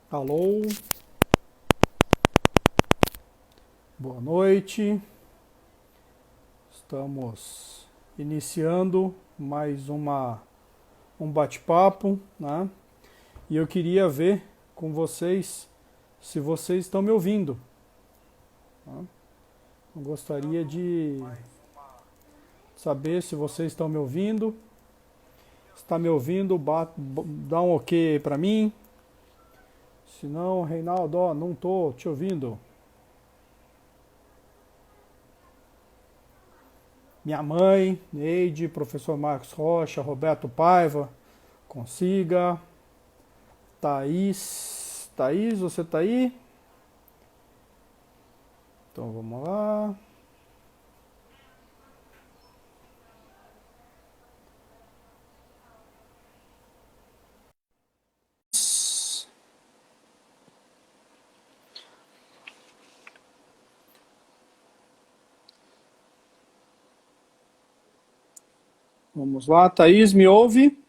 Alô, boa noite. Estamos iniciando mais um bate-papo, né? E eu queria ver com vocês se vocês estão me ouvindo. Tá? Eu gostaria de saber se vocês estão me ouvindo. Se está me ouvindo, dá um ok para mim. Se não, Reinaldo, ó, não tô te ouvindo. Minha mãe, Neide, professor Marcos Rocha, Roberto Paiva, Consiga, Thaís. Thaís, você tá aí? Então vamos lá. Vamos lá, Thaís, me ouve?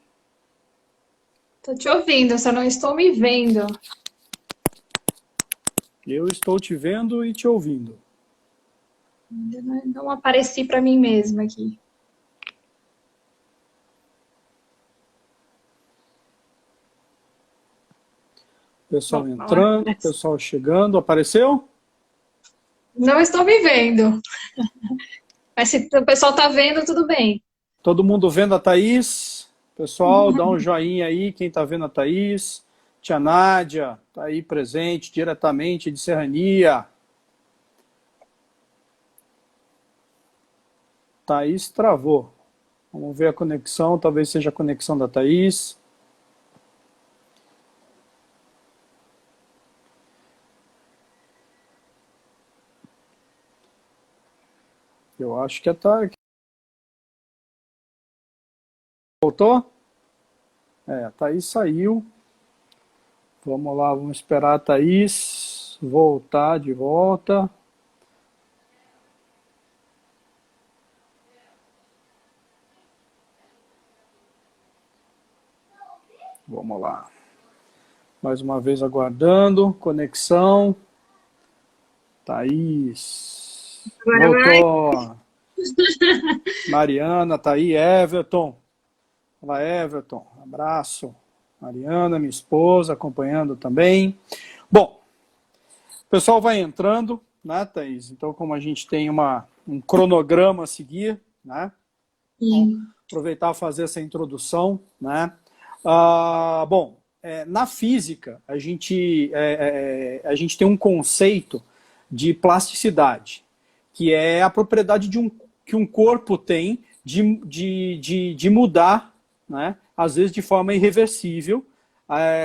Tô te ouvindo, só não estou me vendo. Eu estou te vendo e te ouvindo. Ainda não apareci para mim mesma aqui. Pessoal Bom, vamos lá. entrando, pessoal chegando, apareceu? Não estou me vendo. Mas se o pessoal tá vendo, tudo bem. Todo mundo vendo a Thaís? Pessoal, dá um joinha aí, quem tá vendo a Thaís. Tia Nádia, tá aí presente diretamente de Serrania. Thaís travou. Vamos ver a conexão, talvez seja a conexão da Thaís. Eu acho que a Thaís voltou. A Thaís saiu. Vamos lá, vamos esperar a Thaís voltar de volta. Vamos lá. Mais uma vez aguardando. Conexão. Thaís. Agora vai. Voltou. Mariana, tá aí. Everton. Olá, Everton. Abraço. Mariana, minha esposa, acompanhando também. Bom, o pessoal vai entrando, né, Thaís? Então, como a gente tem um cronograma a seguir, né? Sim. Aproveitar e fazer essa introdução, né? Bom, na física, a gente tem um conceito de plasticidade, que é a propriedade que um corpo tem de mudar, né? Às vezes de forma irreversível,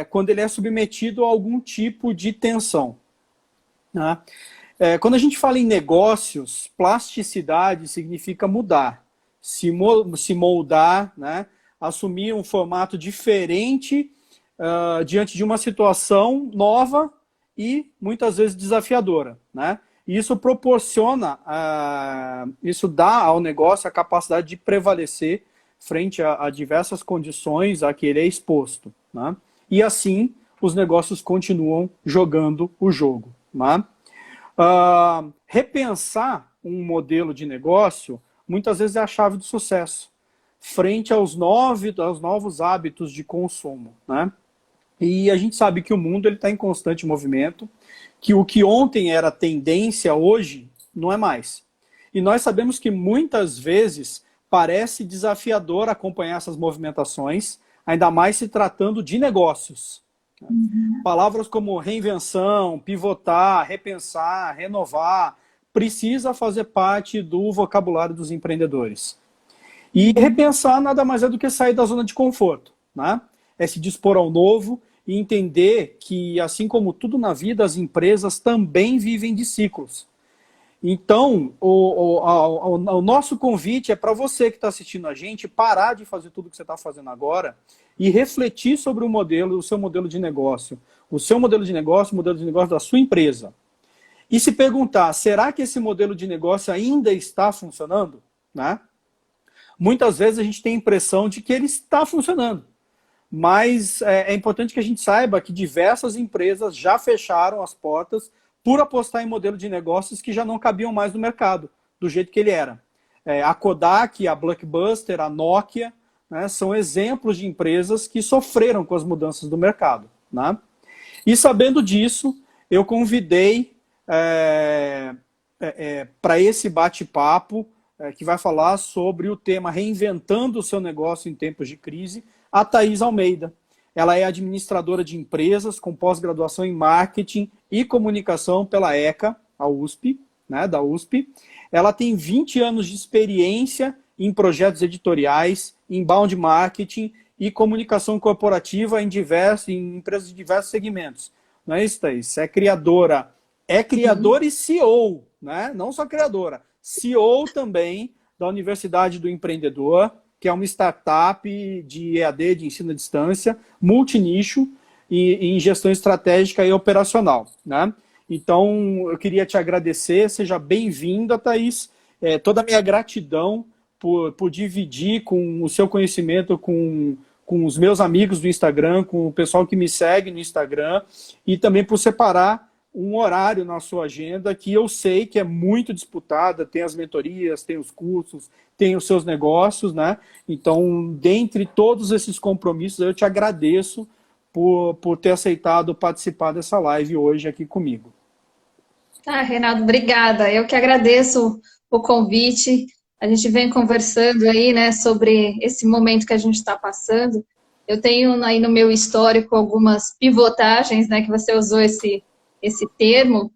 quando ele é submetido a algum tipo de tensão. Né? Quando a gente fala em negócios, plasticidade significa mudar, se moldar, né? Assumir um formato diferente diante de uma situação nova e muitas vezes desafiadora. Né? E isso proporciona, isso dá ao negócio a capacidade de prevalecer frente a diversas condições a que ele é exposto. Né? E assim os negócios continuam jogando o jogo. Né? Repensar um modelo de negócio muitas vezes é a chave do sucesso frente aos novos hábitos de consumo. Né? E a gente sabe que o mundo está em constante movimento, que o que ontem era tendência, hoje não é mais. E nós sabemos que muitas vezes parece desafiador acompanhar essas movimentações, ainda mais se tratando de negócios. Palavras como reinvenção, pivotar, repensar, renovar, precisa fazer parte do vocabulário dos empreendedores. E repensar nada mais é do que sair da zona de conforto, né? É se dispor ao novo e entender que, assim como tudo na vida, as empresas também vivem de ciclos. Então, o nosso convite é para você que está assistindo a gente parar de fazer tudo que você está fazendo agora e refletir sobre o seu modelo de negócio. O seu modelo de negócio, o modelo de negócio da sua empresa. E se perguntar, será que esse modelo de negócio ainda está funcionando? Né? Muitas vezes a gente tem a impressão de que ele está funcionando. mas é importante que a gente saiba que diversas empresas já fecharam as portas por apostar em modelo de negócios que já não cabiam mais no mercado, do jeito que ele era. A Kodak, a Blockbuster, a Nokia, né, são exemplos de empresas que sofreram com as mudanças do mercado, né? E sabendo disso, eu convidei para esse bate-papo, que vai falar sobre o tema Reinventando o seu negócio em tempos de crise, a Thaís Almeida. Ela é administradora de empresas com pós-graduação em marketing e comunicação pela ECA, a USP, né, da USP. Ela tem 20 anos de experiência em projetos editoriais, inbound marketing e comunicação corporativa em empresas de diversos segmentos. Não é isso, Thaís? É criadora e CEO, né? Não só criadora, CEO também da Universidade do Empreendedor, que é uma startup de EAD, de ensino à distância, multinicho e em gestão estratégica e operacional, né? Então, eu queria te agradecer, seja bem-vinda, Thaís. Toda a minha gratidão por dividir com o seu conhecimento com os meus amigos do Instagram, com o pessoal que me segue no Instagram, e também por separar um horário na sua agenda que eu sei que é muito disputada, tem as mentorias, tem os cursos, tem os seus negócios, né? Então, dentre todos esses compromissos, eu te agradeço por ter aceitado participar dessa live hoje aqui comigo. Renato, obrigada. Eu que agradeço o convite. A gente vem conversando aí, né, sobre esse momento que a gente está passando. Eu tenho aí no meu histórico algumas pivotagens, né, que você usou esse termo.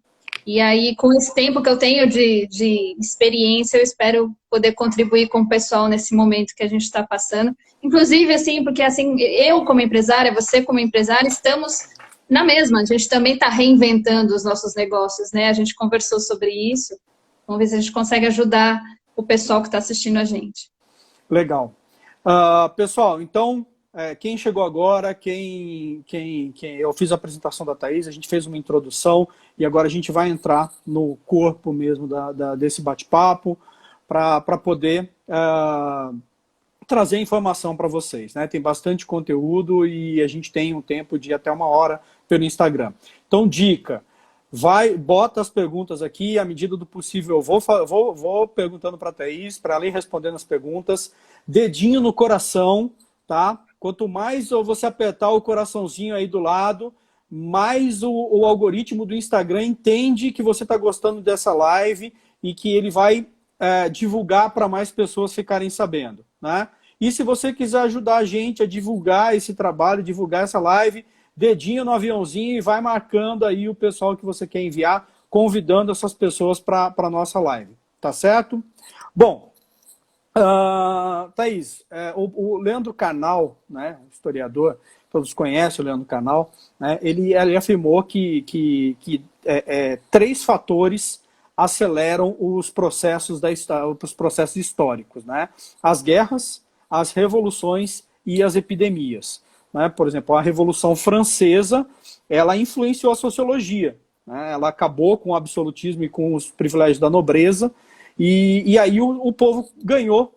E aí, com esse tempo que eu tenho de experiência, eu espero poder contribuir com o pessoal nesse momento que a gente está passando. Inclusive, assim, porque assim, eu como empresária, você como empresária, estamos na mesma. A gente também está reinventando os nossos negócios, né? A gente conversou sobre isso. Vamos ver se a gente consegue ajudar o pessoal que está assistindo a gente. Legal. Pessoal, então, quem chegou agora, eu fiz a apresentação da Thaís, a gente fez uma introdução e agora a gente vai entrar no corpo mesmo desse bate-papo para poder trazer informação para vocês, né? Tem bastante conteúdo e a gente tem um tempo de até 1 hora pelo Instagram. Então, dica, bota as perguntas aqui, à medida do possível eu vou perguntando para a Thaís, para ela ir respondendo as perguntas, dedinho no coração, tá? Quanto mais você apertar o coraçãozinho aí do lado, mais o algoritmo do Instagram entende que você está gostando dessa live e que ele vai divulgar para mais pessoas ficarem sabendo, né? E se você quiser ajudar a gente a divulgar esse trabalho, divulgar essa live, dedinho no aviãozinho e vai marcando aí o pessoal que você quer enviar, convidando essas pessoas para a nossa live, tá certo? Bom, Thaís, o Leandro Carnal, né, historiador, todos conhecem o Leandro Carnal, né, ele afirmou que 3 fatores aceleram os processos históricos, né? As guerras, as revoluções e as epidemias. Né? Por exemplo, a Revolução Francesa, ela influenciou a sociologia, né? Ela acabou com o absolutismo e com os privilégios da nobreza, e aí o povo ganhou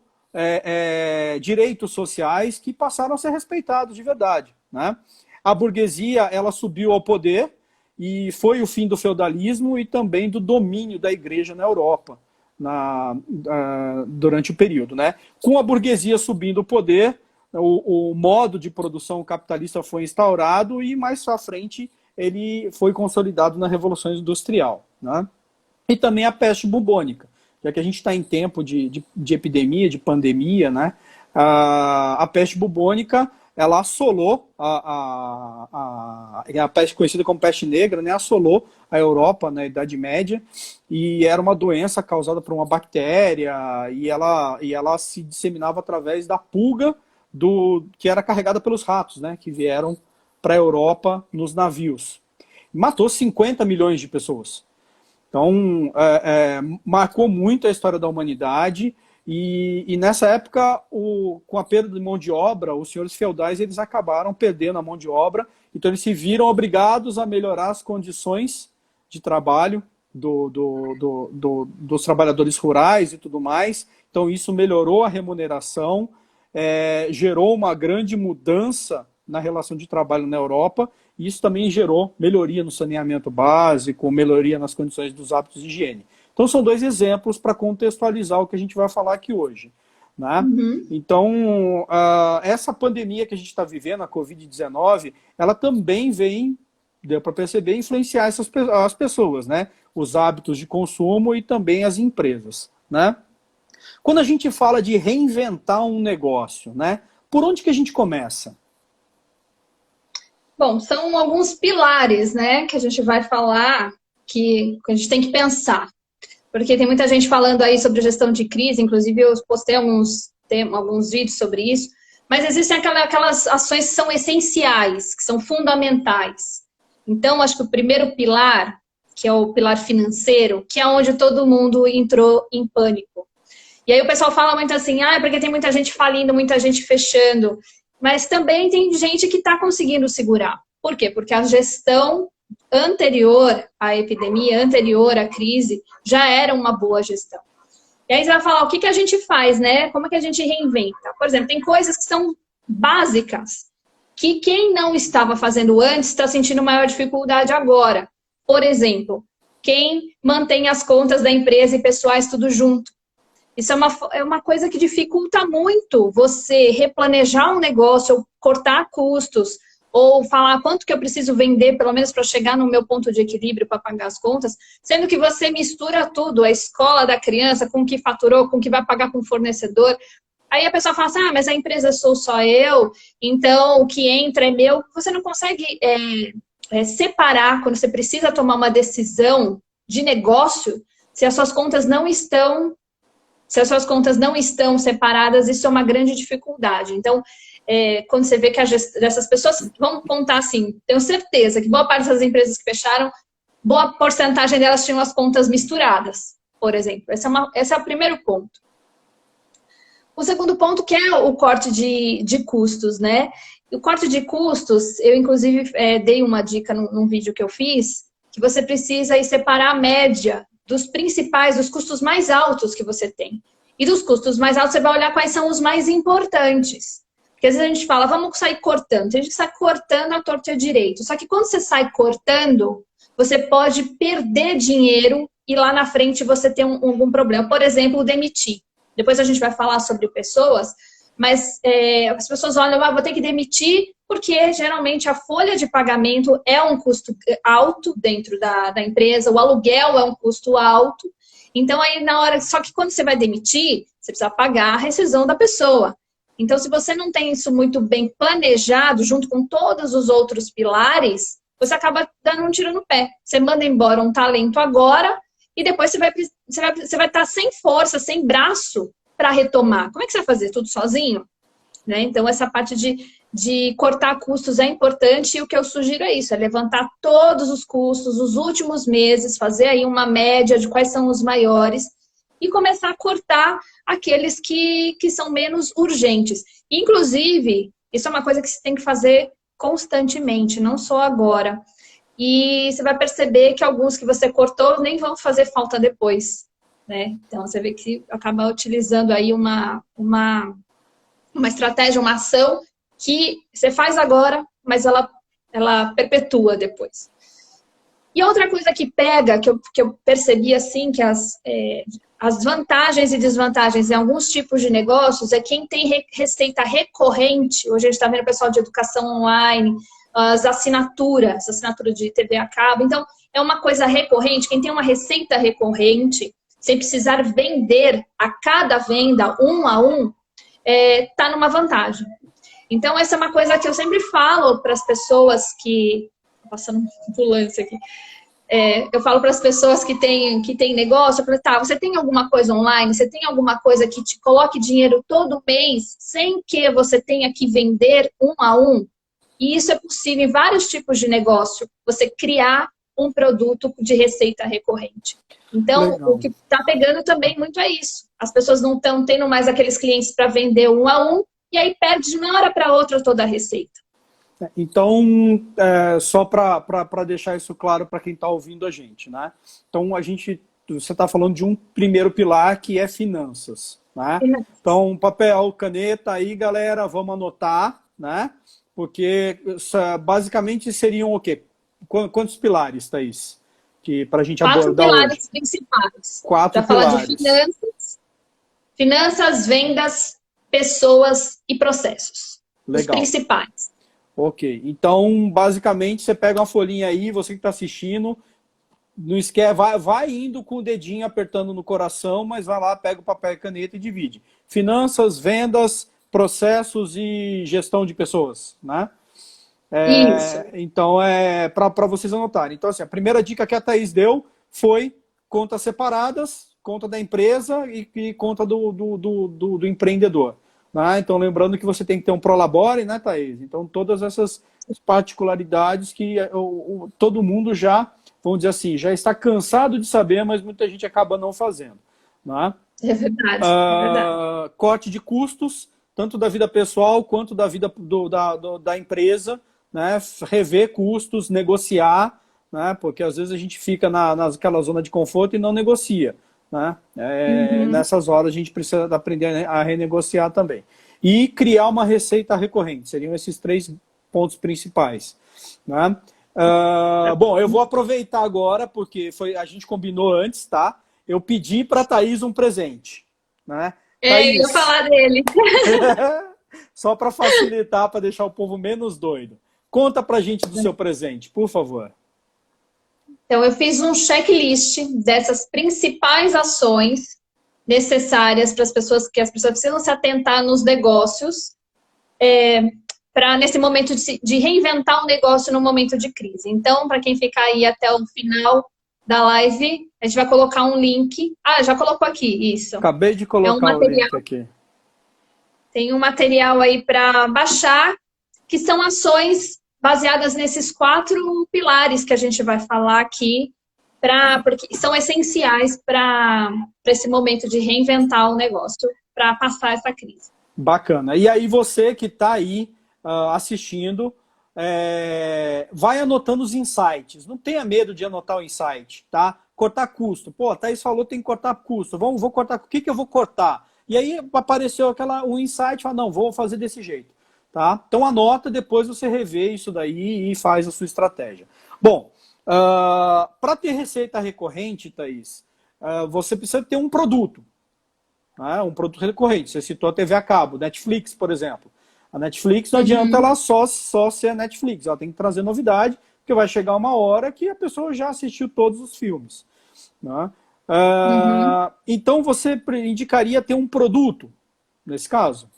direitos sociais que passaram a ser respeitados de verdade. Né? A burguesia, ela subiu ao poder e foi o fim do feudalismo e também do domínio da igreja na Europa durante o período. Né? Com a burguesia subindo o poder, o modo de produção capitalista foi instaurado e mais à frente ele foi consolidado na Revolução Industrial. Né? E também a peste bubônica, já que a gente está em tempo de epidemia, de pandemia, né? A peste bubônica, ela assolou, a peste conhecida como peste negra, né? Assolou a Europa na Idade Média, e era uma doença causada por uma bactéria, e ela se disseminava através da pulga que era carregada pelos ratos, né? Que vieram para a Europa nos navios. Matou 50 milhões de pessoas. Então, marcou muito a história da humanidade e nessa época, com a perda de mão de obra, os senhores feudais eles acabaram perdendo a mão de obra, então eles se viram obrigados a melhorar as condições de trabalho dos trabalhadores rurais e tudo mais. Então, isso melhorou a remuneração, gerou uma grande mudança, na relação de trabalho na Europa, e isso também gerou melhoria no saneamento básico, melhoria nas condições dos hábitos de higiene. Então são dois exemplos para contextualizar o que a gente vai falar aqui hoje. Né? Uhum. Então, essa pandemia que a gente está vivendo, a Covid-19, ela também vem, deu para perceber, influenciar as pessoas, né? Os hábitos de consumo e também as empresas. Né? Quando a gente fala de reinventar um negócio, né? Por onde que a gente começa? Bom, são alguns pilares, né, que a gente vai falar que a gente tem que pensar. Porque tem muita gente falando aí sobre gestão de crise, inclusive eu postei alguns vídeos sobre isso, mas existem aquelas ações que são essenciais, que são fundamentais. Então, acho que o primeiro pilar, que é o pilar financeiro, que é onde todo mundo entrou em pânico. E aí o pessoal fala muito assim, porque tem muita gente falindo, muita gente fechando, mas também tem gente que está conseguindo segurar. Por quê? Porque a gestão anterior à epidemia, anterior à crise, já era uma boa gestão. E aí você vai falar, o que a gente faz, né? Como é que a gente reinventa? Por exemplo, tem coisas que são básicas, que quem não estava fazendo antes está sentindo maior dificuldade agora. Por exemplo, quem mantém as contas da empresa e pessoais tudo junto. Isso é uma coisa que dificulta muito você replanejar um negócio, ou cortar custos, ou falar quanto que eu preciso vender, pelo menos para chegar no meu ponto de equilíbrio para pagar as contas, sendo que você mistura tudo, a escola da criança com o que faturou, com o que vai pagar com o fornecedor. Aí a pessoa fala assim, mas a empresa sou só eu, então o que entra é meu. Você não consegue separar quando você precisa tomar uma decisão de negócio, se as suas contas não estão separadas, isso é uma grande dificuldade. Então, quando você vê que dessas pessoas, vamos contar assim, tenho certeza que boa parte das empresas que fecharam, boa porcentagem delas tinham as contas misturadas, por exemplo. Esse é o primeiro ponto. O segundo ponto que é o corte de custos, né? O corte de custos, eu inclusive dei uma dica num vídeo que eu fiz, que você precisa aí separar a média dos custos mais altos que você tem. E dos custos mais altos, você vai olhar quais são os mais importantes. Porque às vezes a gente fala, vamos sair cortando. Tem gente que sai cortando a torta e a direito. Só que quando você sai cortando, você pode perder dinheiro e lá na frente você tem algum problema. Por exemplo, demitir. Depois a gente vai falar sobre pessoas, mas as pessoas olham, vou ter que demitir, porque geralmente a folha de pagamento é um custo alto dentro da empresa, o aluguel é um custo alto. Então, aí na hora, só que quando você vai demitir, você precisa pagar a rescisão da pessoa. Então, se você não tem isso muito bem planejado, junto com todos os outros pilares, você acaba dando um tiro no pé. Você manda embora um talento agora e depois você vai estar sem força, sem braço para retomar. Como é que você vai fazer? Tudo sozinho? Né? Então, essa parte de cortar custos é importante e o que eu sugiro é isso, é levantar todos os custos, os últimos meses, fazer aí uma média de quais são os maiores e começar a cortar aqueles que são menos urgentes. Inclusive, isso é uma coisa que você tem que fazer constantemente, não só agora. E você vai perceber que alguns que você cortou nem vão fazer falta depois. Né? Então, você vê que acaba utilizando aí uma estratégia, uma ação que você faz agora, mas ela perpetua depois. E outra coisa que pega, que eu percebi assim, que as vantagens e desvantagens em alguns tipos de negócios é quem tem receita recorrente. Hoje a gente está vendo o pessoal de educação online, as assinaturas, assinatura de TV a cabo. Então, é uma coisa recorrente. Quem tem uma receita recorrente, sem precisar vender a cada venda, um a um, está numa vantagem. Então, essa é uma coisa que eu sempre falo para as pessoas que... Tô passando uma ambulância aqui. Eu falo para as pessoas que têm negócio, eu falo, tá, você tem alguma coisa online? Você tem alguma coisa que te coloque dinheiro todo mês, sem que você tenha que vender um a um? E isso é possível em vários tipos de negócio, você criar um produto de receita recorrente. Então, legal. O que está pegando também muito é isso. As pessoas não estão tendo mais aqueles clientes para vender um a um, e aí perde de uma hora para outra toda a receita. Então, só para deixar isso claro para quem está ouvindo a gente, né? Então, você está falando de um primeiro pilar que é finanças, né? Então, papel, caneta aí, galera, vamos anotar, né? Porque basicamente seriam o quê? Quantos pilares, Thaís? Que para a gente Quatro abordar pilares hoje? principais. Quatro Para falar de pilares. finanças, vendas, pessoas e processos. Os Legal. principais. Ok. Então, basicamente, você pega uma folhinha aí, você que está assistindo, não esquece, vai indo com o dedinho apertando no coração, mas vai lá, pega o papel e caneta e divide. Finanças, vendas, processos e gestão de pessoas, né? Isso. Então, para vocês anotarem. Então, assim, a primeira dica que a Thaís deu foi contas separadas, conta da empresa e conta do empreendedor. Né? Então, lembrando que você tem que ter um Prolabore, né, Thaís? Então, todas essas particularidades que todo mundo já, vamos dizer assim, já está cansado de saber, mas muita gente acaba não fazendo. Né? É verdade, é verdade. Corte de custos, tanto da vida pessoal quanto da vida da empresa, né? Rever custos, negociar, né? Porque às vezes a gente fica naquela zona de conforto e não negocia. Né? Uhum. Nessas horas a gente precisa aprender a renegociar também. E criar uma receita recorrente, seriam esses 3 pontos principais. Né? Bom, eu vou aproveitar agora, porque a gente combinou antes, tá? Eu pedi para a Thaís um presente. Né? Eu ia Thaís, falar dele. só para facilitar, para deixar o povo menos doido. Conta para a gente do seu presente, por favor. Então, eu fiz um checklist dessas principais ações necessárias para as pessoas, que as pessoas precisam se atentar nos negócios, para nesse momento de reinventar um negócio no momento de crise. Então, para quem ficar aí até o final da live, a gente vai colocar um link. Ah, já colocou aqui, isso. Acabei de É um colocar o material, link aqui. tem um material aí para baixar, que são ações baseadas nesses 4 pilares que a gente vai falar aqui, porque são essenciais para esse momento de reinventar o negócio, para passar essa crise. Bacana. E aí você que está aí assistindo, vai anotando os insights. Não tenha medo de anotar o insight, tá? Cortar custo. Pô, a Thaís falou que tem que cortar custo. Vou cortar. O que eu vou cortar? E aí apareceu um insight, fala, não, vou fazer desse jeito. Tá? Então anota, depois você revê isso daí e faz a sua estratégia. Bom, para ter receita recorrente, Thaís, você precisa ter um produto. Né? Um produto recorrente. Você citou a TV a cabo, Netflix, por exemplo. A Netflix não adianta ela só ser a Netflix, ela tem que trazer novidade, porque vai chegar uma hora que a pessoa já assistiu todos os filmes. Né? Então você indicaria ter um produto, nesse caso?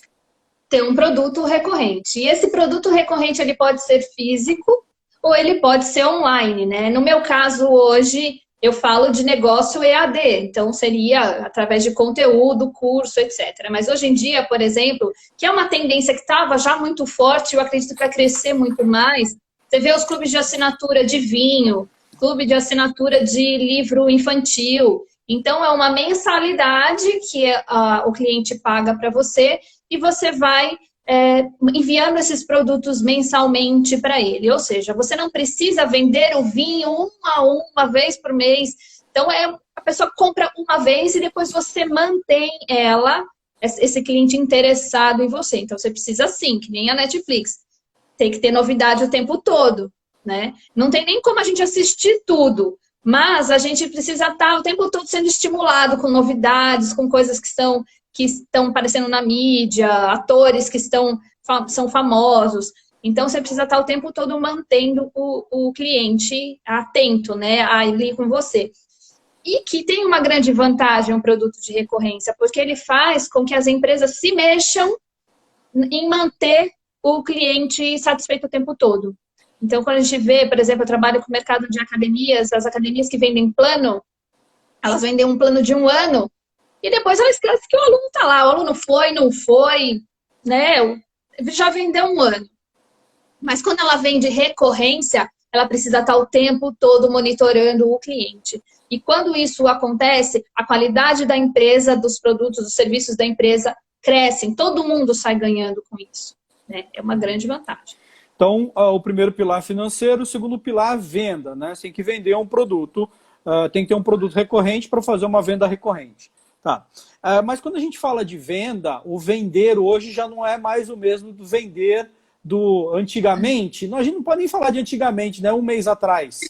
Ter um produto recorrente. E esse produto recorrente ele pode ser físico ou ele pode ser online, né? No meu caso hoje eu falo de negócio EAD, então seria através de conteúdo, curso, etc. Mas hoje em dia, por exemplo, que é uma tendência que estava já muito forte, eu acredito que vai crescer muito mais. Você vê os clubes de assinatura de vinho, clube de assinatura de livro infantil. Então é uma mensalidade que o cliente paga para você e você vai enviando esses produtos mensalmente para ele. Ou seja, você não precisa vender o vinho uma vez por mês. Então, a pessoa compra uma vez e depois você mantém esse cliente interessado em você. Então, você precisa sim, que nem a Netflix. Tem que ter novidade o tempo todo, né? Não tem nem como a gente assistir tudo. Mas a gente precisa estar o tempo todo sendo estimulado com novidades, com coisas que estão aparecendo na mídia, atores que são famosos. Então, você precisa estar o tempo todo mantendo o cliente atento, né, ali com você. E que tem uma grande vantagem um produto de recorrência, porque ele faz com que as empresas se mexam em manter o cliente satisfeito o tempo todo. Então, quando a gente vê, por exemplo, eu trabalho com o mercado de academias, as academias que vendem plano, elas vendem um plano de 1 ano, e depois ela esquece que o aluno está lá, o aluno foi, não foi, né? Já vendeu 1 ano. Mas quando ela vende recorrência, ela precisa estar o tempo todo monitorando o cliente. E quando isso acontece, a qualidade da empresa, dos produtos, dos serviços da empresa crescem. Todo mundo sai ganhando com isso. Né? É uma grande vantagem. Então, o primeiro pilar financeiro, o segundo pilar venda, né? Você tem que vender um produto, tem que ter um produto recorrente para fazer uma venda recorrente. Tá. Mas quando a gente fala de venda, o vender hoje já não é mais o mesmo do vender do antigamente, a gente não pode nem falar de antigamente, né? Um mês atrás.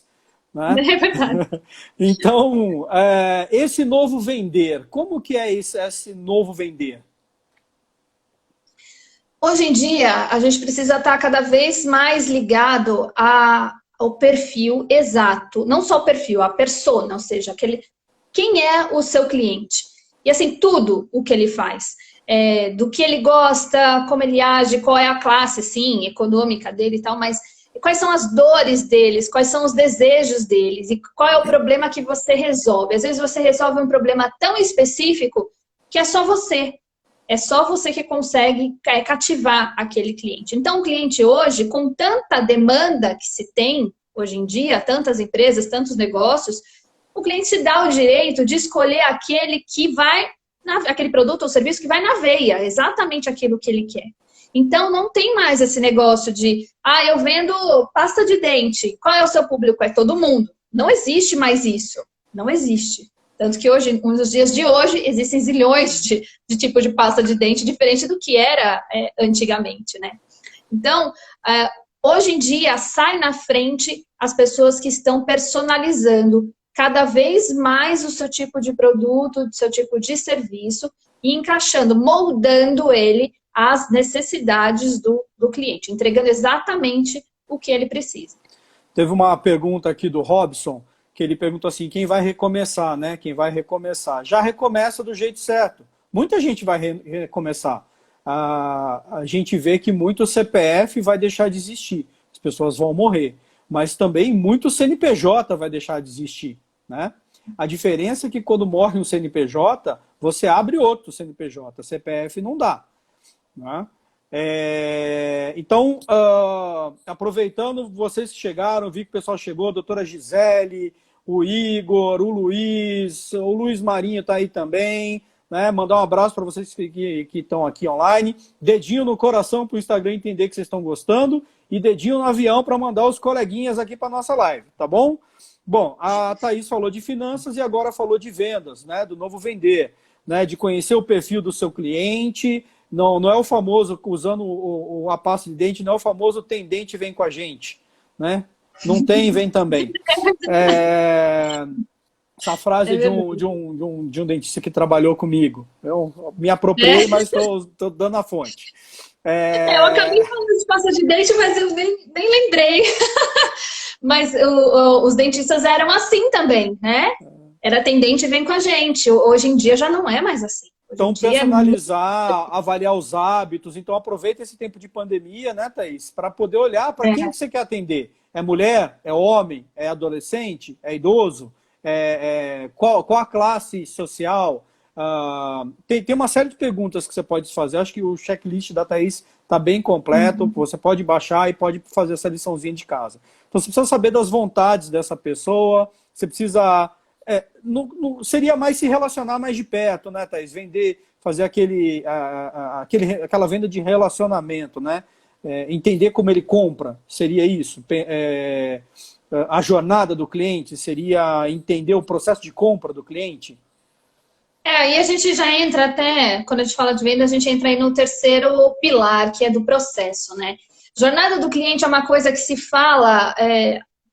Né? É verdade. Então, esse novo vender, como que é esse novo vender? Hoje em dia, a gente precisa estar cada vez mais ligado ao perfil exato. Não só o perfil, a persona, ou seja, quem é o seu cliente. E assim, tudo o que ele faz. Do que ele gosta, como ele age, qual é a classe, sim, econômica dele e tal, mas quais são as dores deles, quais são os desejos deles e qual é o problema que você resolve. Às vezes você resolve um problema tão específico que é só você. É só você que consegue cativar aquele cliente. Então, o cliente hoje, com tanta demanda que se tem hoje em dia, tantas empresas, tantos negócios, o cliente se dá o direito de escolher aquele que vai, aquele produto ou serviço que vai na veia, exatamente aquilo que ele quer. Então, não tem mais esse negócio de, eu vendo pasta de dente. Qual é o seu público? É todo mundo. Não existe mais isso. Não existe. Tanto que hoje, nos dias de hoje, existem zilhões de tipos de pasta de dente diferente do que era antigamente, né? Então, hoje em dia, sai na frente as pessoas que estão personalizando cada vez mais o seu tipo de produto, o seu tipo de serviço e encaixando, moldando ele às necessidades do cliente, entregando exatamente o que ele precisa. Teve uma pergunta aqui do Robson, que ele perguntou assim, quem vai recomeçar, né? Quem vai recomeçar? Já recomeça do jeito certo. Muita gente vai recomeçar. A gente vê que muito CPF vai deixar de existir. As pessoas vão morrer. Mas também muito CNPJ vai deixar de existir, né? A diferença é que quando morre um CNPJ, você abre outro CNPJ. CPF não dá. Né? Então, aproveitando, vocês que chegaram, vi que o pessoal chegou, a doutora Gisele, o Igor, o Luiz Marinho está aí também, né? Mandar um abraço para vocês que estão aqui online, dedinho no coração para o Instagram entender que vocês estão gostando e dedinho no avião para mandar os coleguinhas aqui para nossa live, tá bom? Bom, a Thaís falou de finanças e agora falou de vendas, né? Do novo vender, né? De conhecer o perfil do seu cliente. Não é o famoso, usando a pasta de dente, não é o famoso tem dente vem com a gente, né? Não tem, vem também. Essa frase de um dentista que trabalhou comigo. Eu me apropriei, mas estou dando a fonte. Eu acabei falando de pasta de dente, mas eu nem lembrei. Mas os dentistas eram assim também, né? Era tem dente vem com a gente. Hoje em dia já não é mais assim. Então, personalizar, avaliar os hábitos. Então, aproveita esse tempo de pandemia, né, Thaís? Para poder olhar para quem que você quer atender. É mulher? É homem? É adolescente? É idoso? Qual a classe social? Tem uma série de perguntas que você pode fazer. Acho que o checklist da Thaís está bem completo. Você pode baixar e pode fazer essa liçãozinha de casa. Então, você precisa saber das vontades dessa pessoa. Você precisa... seria mais se relacionar mais de perto, né, Thaís? Vender, fazer aquela venda de relacionamento, né? Entender como ele compra, seria isso. A jornada do cliente, seria entender o processo de compra do cliente. Aí a gente já entra até, quando a gente fala de venda, a gente entra aí no terceiro pilar, que é do processo, né? Jornada do cliente é uma coisa que se fala...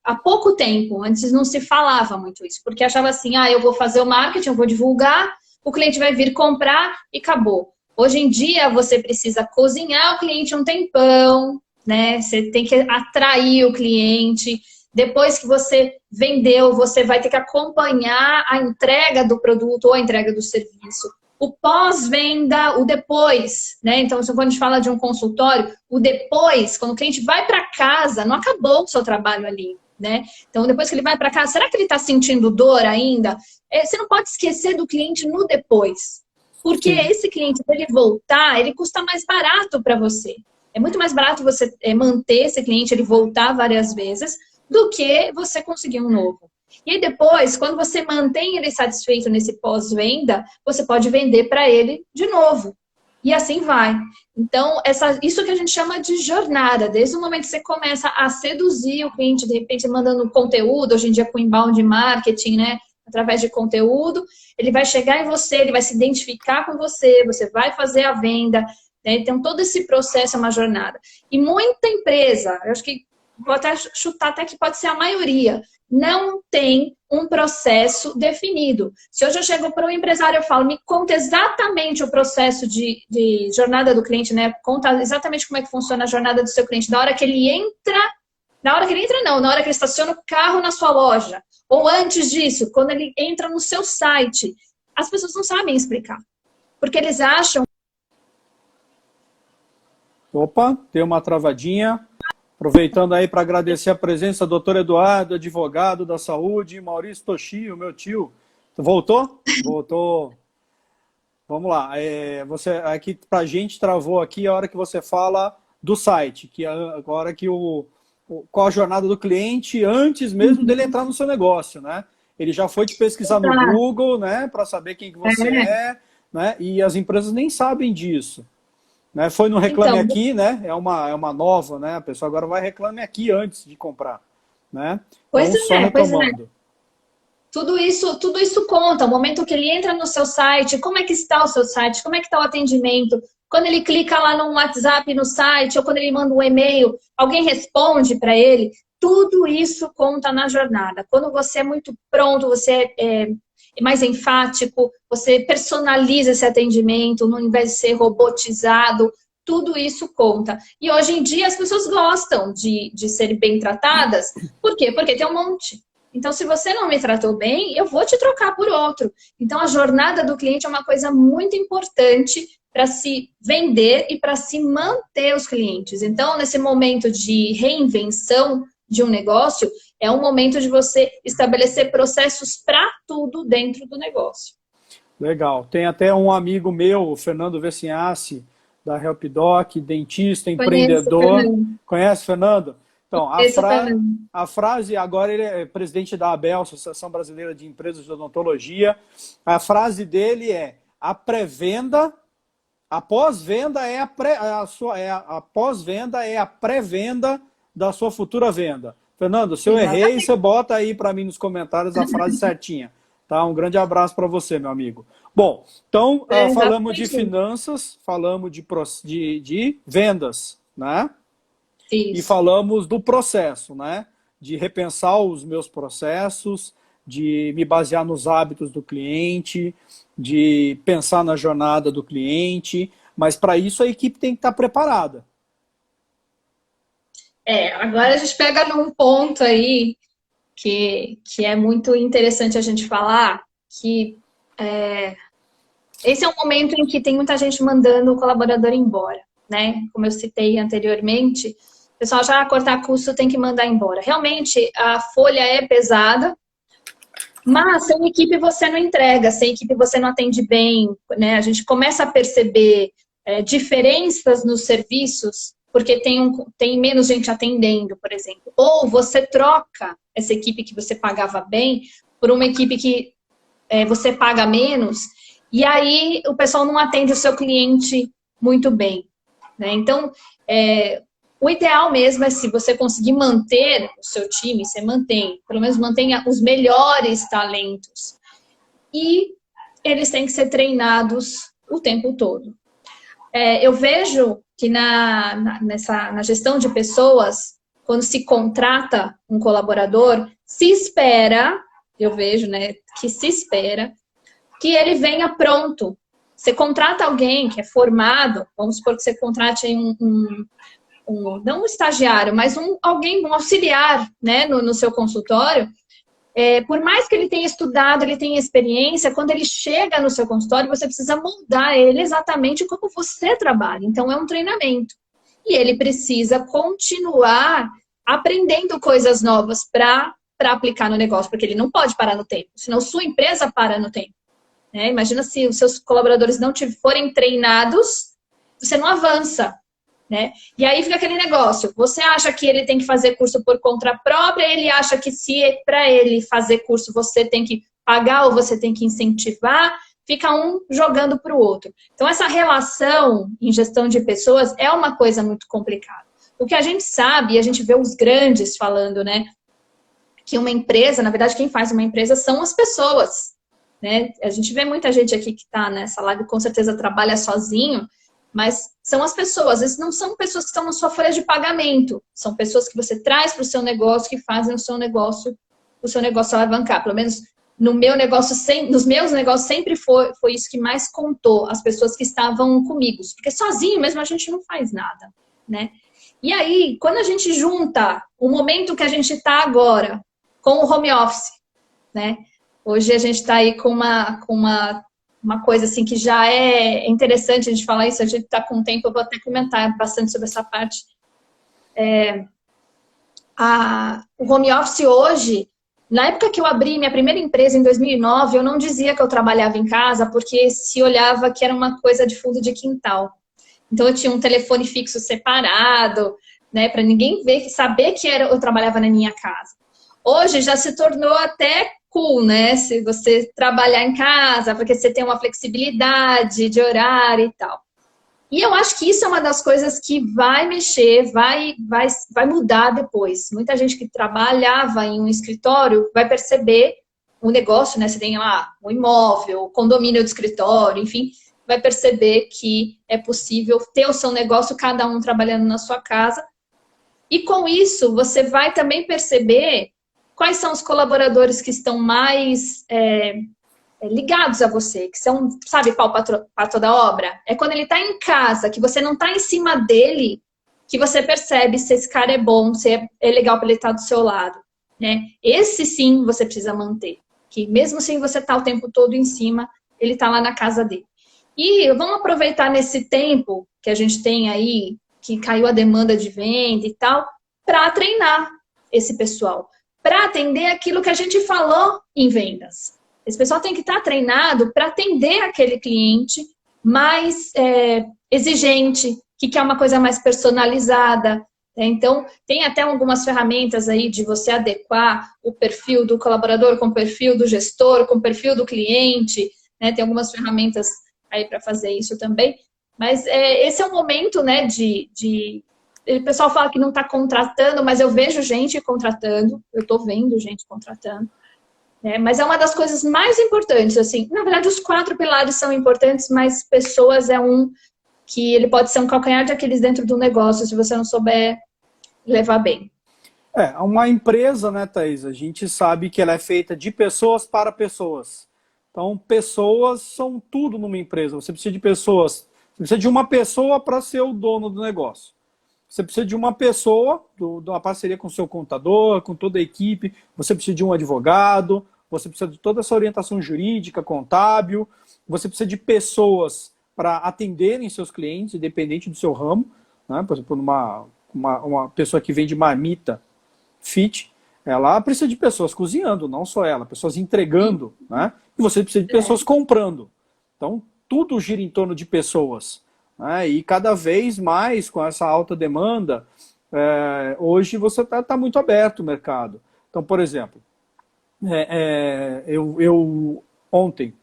há pouco tempo, antes não se falava muito isso, porque achava assim, eu vou fazer o marketing, eu vou divulgar, o cliente vai vir comprar e acabou. Hoje em dia, você precisa cozinhar o cliente um tempão, né? Você tem que atrair o cliente. Depois que você vendeu, você vai ter que acompanhar a entrega do produto ou a entrega do serviço. O pós-venda, o depois, né? Então, quando a gente fala de um consultório, o depois, quando o cliente vai para casa, não acabou o seu trabalho ali. Né? Então, depois que ele vai para casa, será que ele está sentindo dor ainda? Você não pode esquecer do cliente no depois. Porque esse cliente, para ele voltar, ele custa mais barato para você. É muito mais barato você manter esse cliente, ele voltar várias vezes, do que você conseguir um novo. E aí depois, quando você mantém ele satisfeito nesse pós-venda, você pode vender para ele de novo. E assim vai. Então, isso que a gente chama de jornada. Desde o momento que você começa a seduzir o cliente, de repente mandando conteúdo, hoje em dia com inbound marketing, né? Através de conteúdo, ele vai chegar em você, ele vai se identificar com você, você vai fazer a venda. né? Então, todo esse processo é uma jornada. E muita empresa, eu acho que vou até chutar até que pode ser a maioria, não tem um processo definido. Se hoje eu chego para um empresário e falo, me conta exatamente o processo de jornada do cliente, né? Conta exatamente como é que funciona a jornada do seu cliente, da hora que ele entra, na hora que ele entra não, na hora que ele estaciona o carro na sua loja, ou antes disso, quando ele entra no seu site. As pessoas não sabem explicar, porque eles acham... Opa, deu uma travadinha. Aproveitando aí para agradecer a presença do doutor Eduardo, advogado da saúde, Maurício Toshio, meu tio. Voltou? Voltou. Vamos lá. Você aqui para a gente travou aqui a hora que você fala do site, que a hora que qual a jornada do cliente antes mesmo dele entrar no seu negócio, né? Ele já foi te pesquisar no Google, né, para saber quem que você é, né? E as empresas nem sabem disso. Né? Foi no Reclame Então, Aqui, né? É uma nova, né? A pessoa agora vai Reclame Aqui antes de comprar, né? pois Então, só retomando. Tudo isso conta. O momento que ele entra no seu site, como é que está o seu site, como é que está o atendimento. Quando ele clica lá no WhatsApp no site, ou quando ele manda um e-mail, alguém responde para ele. Tudo isso conta na jornada. Quando você é muito pronto, você é mais enfático, você personaliza esse atendimento, ao invés de ser robotizado, tudo isso conta. E hoje em dia as pessoas gostam de serem bem tratadas. Por quê? Porque tem um monte. Então, se você não me tratou bem, eu vou te trocar por outro. Então, a jornada do cliente é uma coisa muito importante para se vender e para se manter os clientes. Então, nesse momento de reinvenção de um negócio, é um momento de você estabelecer processos para tudo dentro do negócio. Legal. Tem até um amigo meu, o Fernando Vessinhassi, da HelpDoc, dentista, empreendedor. Conhece, Fernando? Então, a frase, agora ele é presidente da ABEL, Associação Brasileira de Empresas de Odontologia. A frase dele é: a pré-venda, a pós-venda é a pós-venda é a pré-venda da sua futura venda. Fernando, se eu errei, você bota aí para mim nos comentários a frase certinha. Tá? Um grande abraço para você, meu amigo. Bom, então, falamos de finanças, falamos de vendas, né? Isso. E falamos do processo, né? De repensar os meus processos, de me basear nos hábitos do cliente, de pensar na jornada do cliente, mas para isso a equipe tem que estar preparada. Agora a gente pega num ponto aí que é muito interessante a gente falar, que esse é um momento em que tem muita gente mandando o colaborador embora, né? Como eu citei anteriormente, o pessoal já cortar custo tem que mandar embora. Realmente, a folha é pesada, mas sem equipe você não entrega, sem equipe você não atende bem, né? A gente começa a perceber diferenças nos serviços, porque tem menos gente atendendo, por exemplo. Ou você troca essa equipe que você pagava bem por uma equipe que você paga menos, e aí o pessoal não atende o seu cliente muito bem, né? Então, o ideal mesmo é, se você conseguir manter o seu time, você mantém, pelo menos mantenha os melhores talentos. E eles têm que ser treinados o tempo todo. Eu vejo que na gestão de pessoas, quando se contrata um colaborador, se espera, eu vejo, né, que se espera que ele venha pronto. Você contrata alguém que é formado, vamos supor que você contrate não um estagiário, mas um auxiliar, né, no seu consultório. Por mais que ele tenha estudado, ele tenha experiência, quando ele chega no seu consultório, você precisa moldar ele exatamente como você trabalha. Então, é um treinamento. E ele precisa continuar aprendendo coisas novas para aplicar no negócio, porque ele não pode parar no tempo, senão sua empresa para no tempo. Né? Imagina se os seus colaboradores não forem treinados, você não avança. Né? E aí fica aquele negócio, você acha que ele tem que fazer curso por conta própria, ele acha que se para ele fazer curso você tem que pagar ou você tem que incentivar, fica um jogando para o outro. Então essa relação em gestão de pessoas é uma coisa muito complicada. O que a gente sabe, e a gente vê os grandes falando, né, que uma empresa, na verdade quem faz uma empresa são as pessoas. Né? A gente vê muita gente aqui que está nessa live, com certeza trabalha sozinho. mas são as pessoas. Esses não são pessoas que estão na sua folha de pagamento, são pessoas que você traz para o seu negócio, que fazem o seu negócio alavancar. Pelo menos no meu negócio, nos meus negócios sempre foi isso que mais contou, as pessoas que estavam comigo, porque sozinho mesmo a gente não faz nada, né? E aí, quando a gente junta o momento que a gente está agora com o home office, né? Hoje a gente está aí com uma coisa assim que já é interessante a gente falar isso, a gente está com tempo, eu vou até comentar bastante sobre essa parte. O home office hoje, na época que eu abri minha primeira empresa em 2009, eu não dizia que eu trabalhava em casa, porque se olhava que era uma coisa de fundo de quintal. Então eu tinha um telefone fixo separado, né, para ninguém saber que eu trabalhava na minha casa. Hoje já se tornou até cool, né? Se você trabalhar em casa, porque você tem uma flexibilidade de horário e tal. E eu acho que isso é uma das coisas que vai mexer, vai mudar depois. Muita gente que trabalhava em um escritório vai perceber o negócio, né? Você tem lá um imóvel, o condomínio do escritório, enfim, vai perceber que é possível ter o seu negócio, cada um trabalhando na sua casa. E com isso, você vai também perceber quais são os colaboradores que estão mais ligados a você, que são, sabe, pau para toda obra? É quando ele está em casa, que você não está em cima dele, que você percebe se esse cara é bom, se é legal para ele estar do seu lado, né? Esse sim você precisa manter, que mesmo sem você estar o tempo todo em cima, ele está lá na casa dele. E vamos aproveitar nesse tempo que a gente tem aí, que caiu a demanda de venda e tal, para treinar esse pessoal, para atender aquilo que a gente falou em vendas. Esse pessoal tem que estar treinado para atender aquele cliente mais exigente, que quer uma coisa mais personalizada. Né? Então, tem até algumas ferramentas aí de você adequar o perfil do colaborador com o perfil do gestor, com o perfil do cliente. Né? Tem algumas ferramentas aí para fazer isso também. Mas esse é o momento, né, o pessoal fala que não está contratando, mas eu vejo gente contratando, eu estou vendo gente contratando. Mas é uma das coisas mais importantes, assim. Na verdade, os 4 pilares são importantes, mas pessoas é um que ele pode ser um calcanhar de Aquiles dentro do negócio, se você não souber levar bem. Uma empresa, né, Thaís, a gente sabe que ela é feita de pessoas para pessoas. Então, pessoas são tudo numa empresa. Você precisa de pessoas, você precisa de uma pessoa para ser o dono do negócio. Você precisa de uma pessoa, de uma parceria com o seu contador, com toda a equipe. Você precisa de um advogado, você precisa de toda essa orientação jurídica, contábil. Você precisa de pessoas para atenderem seus clientes, independente do seu ramo. Né? Por exemplo, uma pessoa que vende marmita fit, ela precisa de pessoas cozinhando, não só ela, pessoas entregando. Né? E você precisa de pessoas comprando. Então, tudo gira em torno de pessoas. E cada vez mais, com essa alta demanda, hoje você está muito aberto o mercado. Então, por exemplo, ontem,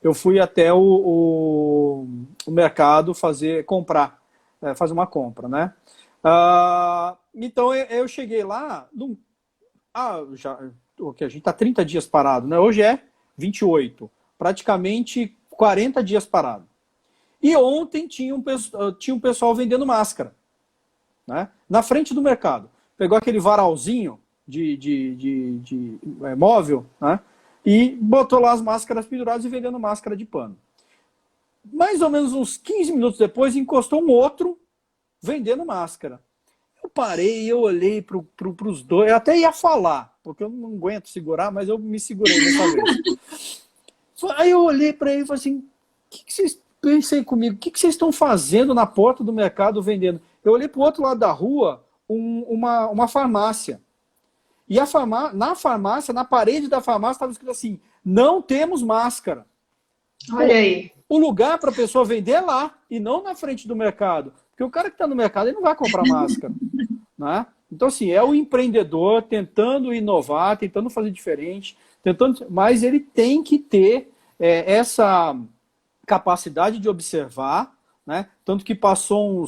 eu fui até o mercado fazer uma compra, né? Então, eu cheguei lá, a gente está 30 dias parado, né? Hoje é 28, praticamente 40 dias parado. E ontem tinha um pessoal vendendo máscara, né? Na frente do mercado. Pegou aquele varalzinho de móvel, né? E botou lá as máscaras penduradas e vendendo máscara de pano. Mais ou menos uns 15 minutos depois, encostou um outro vendendo máscara. Eu parei, eu olhei para os dois, eu até ia falar, porque eu não aguento segurar, mas eu me segurei dessa vez. Aí eu olhei para ele e falei assim, pensei comigo, o que vocês estão fazendo na porta do mercado vendendo? Eu olhei para o outro lado da rua, uma farmácia. E na farmácia, na parede da farmácia, estava escrito assim, não temos máscara. Olha aí. O lugar para a pessoa vender é lá, e não na frente do mercado. Porque o cara que está no mercado, ele não vai comprar máscara. Né? Então, assim, é o empreendedor tentando inovar, tentando fazer diferente, mas ele tem que ter essa capacidade de observar, né? Tanto que passou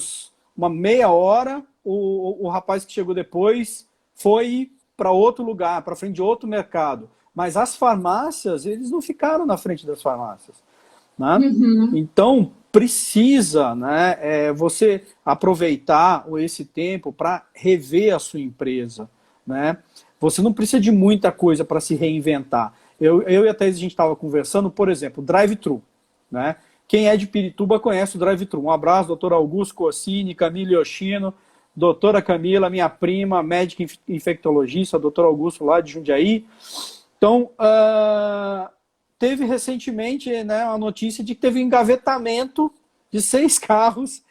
uma meia hora, o rapaz que chegou depois foi para outro lugar, para frente de outro mercado. Mas as farmácias, eles não ficaram na frente das farmácias. né? Uhum. Então, precisa, né, você aproveitar esse tempo para rever a sua empresa, né? Você não precisa de muita coisa para se reinventar. Eu e a Thaís, a gente estava conversando, por exemplo, drive-thru, né? Quem é de Pirituba conhece o drive-thru. Um abraço, doutor Augusto Cossini, Camila Yoshino, doutora Camila, minha prima, médica infectologista, doutor Augusto lá de Jundiaí. Então, teve recentemente, né, a notícia de que teve engavetamento de 6 carros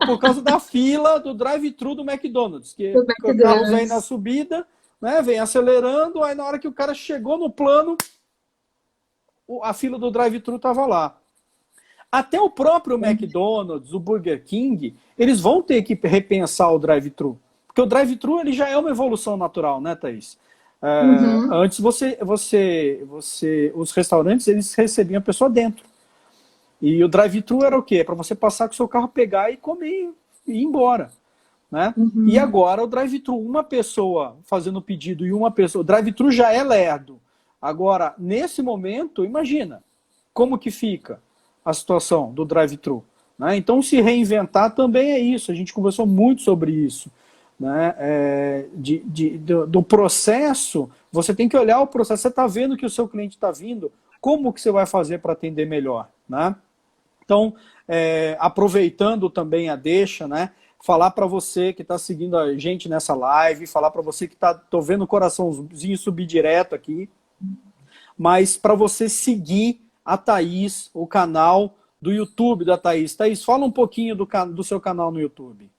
por causa da fila do drive-thru do McDonald's, que Do o carro vem na McDonald's. subida, né, vem acelerando, aí na hora que o cara chegou no plano, a fila do drive-thru estava lá. Até o próprio McDonald's, o Burger King, eles vão ter que repensar o drive-thru. Porque o drive-thru ele já é uma evolução natural, né, Thaís? Uhum. Antes os restaurantes eles recebiam a pessoa dentro. E o drive-thru era o quê? Para você passar com o seu carro, pegar e comer e ir embora. Né? E Uhum. agora o drive-thru, uma pessoa fazendo o pedido e uma pessoa. O drive-thru já é lerdo. Agora, nesse momento, imagina como que fica a situação do drive-thru. Né? Então, se reinventar também é isso. A gente conversou muito sobre isso. Né? Do processo, você tem que olhar o processo. Você está vendo que o seu cliente está vindo, como que você vai fazer para atender melhor? Né? Então, aproveitando também a deixa, né? Falar para você que está seguindo a gente nessa live, falar para você que tô vendo o coraçãozinho subir direto aqui, mas para você seguir a Thaís, o canal do YouTube da Thaís. Thaís, fala um pouquinho do seu canal no YouTube.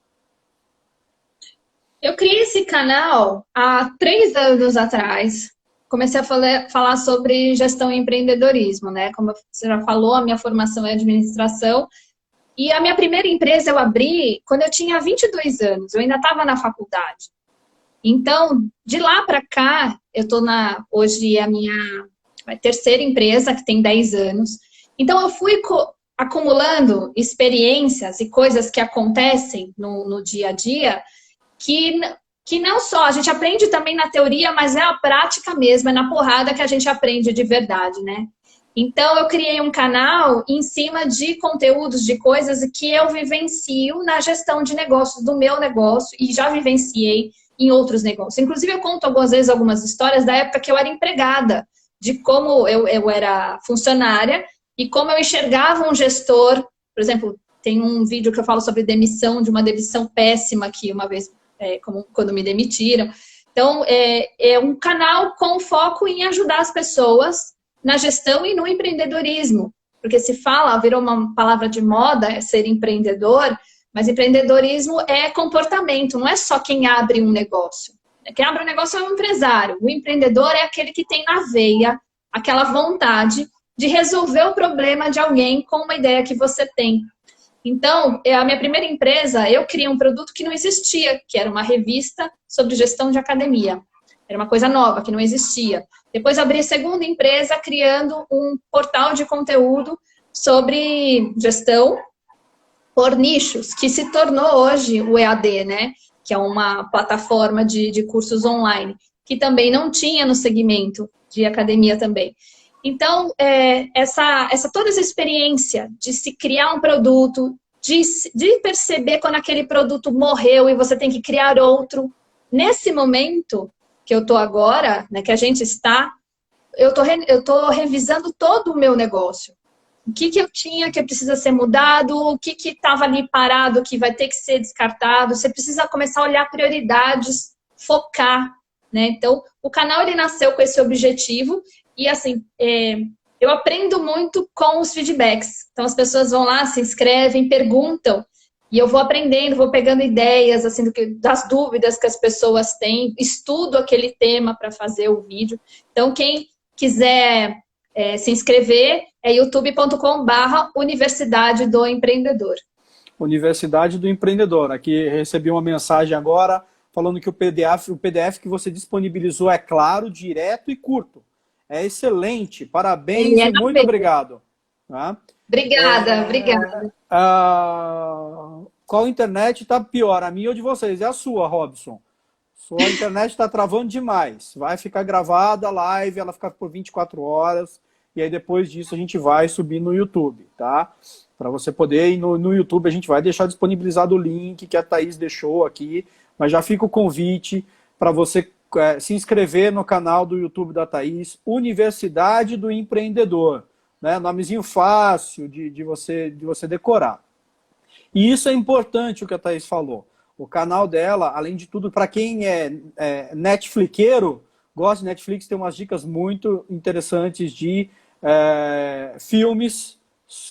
Eu criei esse canal há 3 anos atrás. Comecei a falar sobre gestão e empreendedorismo, né? Como você já falou, a minha formação é administração. E a minha primeira empresa eu abri quando eu tinha 22 anos. Eu ainda estava na faculdade. Então, de lá para cá, hoje é a minha terceira empresa, que tem 10 anos. Então, eu fui acumulando experiências e coisas que acontecem no dia a dia que não só, a gente aprende também na teoria, mas é a prática mesmo, é na porrada que a gente aprende de verdade, né? Então, eu criei um canal em cima de conteúdos, de coisas que eu vivencio na gestão de negócios do meu negócio e já vivenciei em outros negócios. Inclusive, eu conto algumas vezes algumas histórias da época que eu era empregada, de como eu era funcionária e como eu enxergava um gestor. Por exemplo, tem um vídeo que eu falo sobre demissão, de uma demissão péssima que uma vez, quando me demitiram. Então, é um canal com foco em ajudar as pessoas na gestão e no empreendedorismo. Porque se fala, virou uma palavra de moda, ser empreendedor, mas empreendedorismo é comportamento, não é só quem abre um negócio. Quem abre um negócio é um empresário. O empreendedor é aquele que tem na veia aquela vontade de resolver o problema de alguém com uma ideia que você tem. Então, a minha primeira empresa, eu criei um produto que não existia, que era uma revista sobre gestão de academia. Era uma coisa nova, que não existia. Depois abri a segunda empresa, criando um portal de conteúdo sobre gestão por nichos, que se tornou hoje o EAD, né? Que é uma plataforma de cursos online, que também não tinha no segmento de academia também. Então, toda essa experiência de se criar um produto, de perceber quando aquele produto morreu e você tem que criar outro, nesse momento que eu estou agora, né, que a gente está, eu estou revisando todo o meu negócio. O que eu tinha que precisa ser mudado, o que estava ali parado, que vai ter que ser descartado. Você precisa começar a olhar prioridades, focar, né? Então, o canal ele nasceu com esse objetivo e, assim, eu aprendo muito com os feedbacks. Então, as pessoas vão lá, se inscrevem, perguntam e eu vou aprendendo, vou pegando ideias, assim, das dúvidas que as pessoas têm, estudo aquele tema para fazer o vídeo. Então, quem quiser se inscrever, é youtube.com/Universidade do Empreendedor. Universidade do Empreendedor. Aqui recebi uma mensagem agora falando que o PDF que você disponibilizou é claro, direto e curto. É excelente. Parabéns e muito obrigado. Tá? Obrigada. Qual internet está pior, a minha ou de vocês? É a sua, Robson. Sua internet está travando demais. Vai ficar gravada a live, ela fica por 24 horas. e aí depois disso a gente vai subir no YouTube, tá? Para você poder ir no YouTube, a gente vai deixar disponibilizado o link que a Thaís deixou aqui, mas já fica o convite para você se inscrever no canal do YouTube da Thaís, Universidade do Empreendedor, né? Nomezinho fácil de você decorar. E isso é importante o que a Thaís falou. O canal dela, além de tudo, para quem é Netflixeiro, gosta de Netflix, tem umas dicas muito interessantes de filmes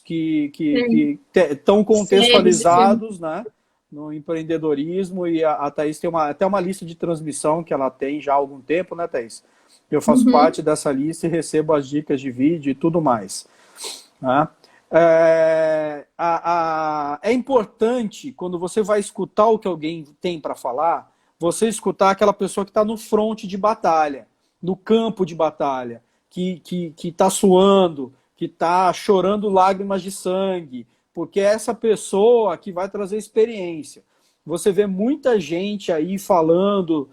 que estão contextualizados, né, no empreendedorismo, e a Thaís tem até uma lista de transmissão que ela tem já há algum tempo, né, Thaís? Eu faço parte dessa lista e recebo as dicas de vídeo e tudo mais. Né? É importante, quando você vai escutar o que alguém tem para falar, você escutar aquela pessoa que está no fronte de batalha, no campo de batalha, que está suando, que está chorando lágrimas de sangue, porque é essa pessoa que vai trazer experiência. Você vê muita gente aí falando,